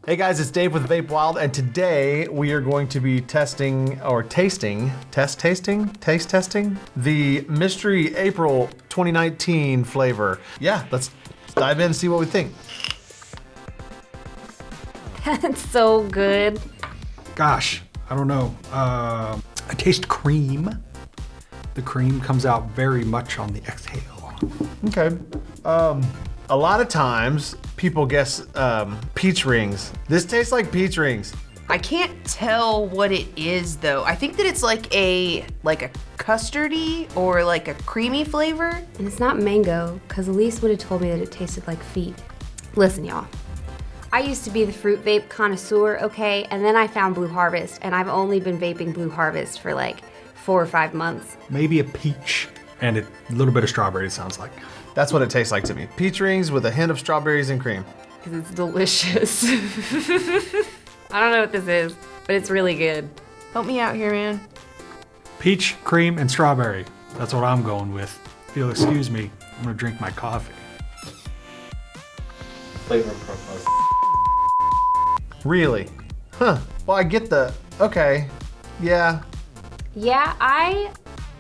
Hey guys, it's Dave with VapeWild, and today we are going to be testing the Mystery April 2019 flavor. Yeah, let's dive in and see what we think. That's so good. Gosh, I don't know. I taste cream. The cream comes out very much on the exhale. Okay. A lot of times people guess peach rings. This tastes like peach rings. I can't tell what it is though. I think that it's like a custardy or like a creamy flavor. And it's not mango, because Elise would have told me that it tasted like feet. Listen, y'all. I used to be the fruit vape connoisseur, okay? And then I found Blue Harvest, and I've only been vaping Blue Harvest for like 4 or 5 months. Maybe a peach and a little bit of strawberry, it sounds like. That's what it tastes like to me. Peach rings with a hint of strawberries and cream. Because it's delicious. I don't know what this is, but it's really good. Help me out here, man. Peach, cream, and strawberry. That's what I'm going with. If you'll excuse me, I'm gonna drink my coffee. Flavor profile. Really? Huh. Well, I get okay. Yeah. Yeah, I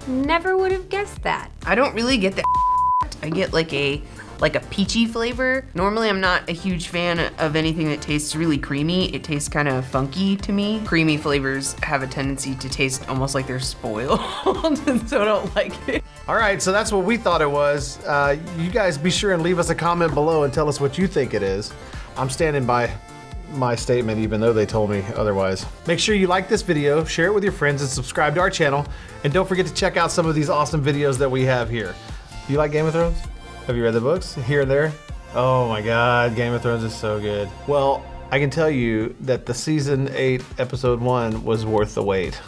never would have guessed that. I don't really get the I get like a peachy flavor. Normally I'm not a huge fan of anything that tastes really creamy. It tastes kind of funky to me. Creamy flavors have a tendency to taste almost like they're spoiled, and so I don't like it. All right, so that's what we thought it was. You guys be sure and leave us a comment below and tell us what you think it is. I'm standing by my statement even though they told me otherwise. Make sure you like this video, share it with your friends, and subscribe to our channel. And don't forget to check out some of these awesome videos that we have here. Do you like Game of Thrones? Have you read the books here and there? Oh my God, Game of Thrones is so good. Well, I can tell you that the season 8 episode 1 was worth the wait.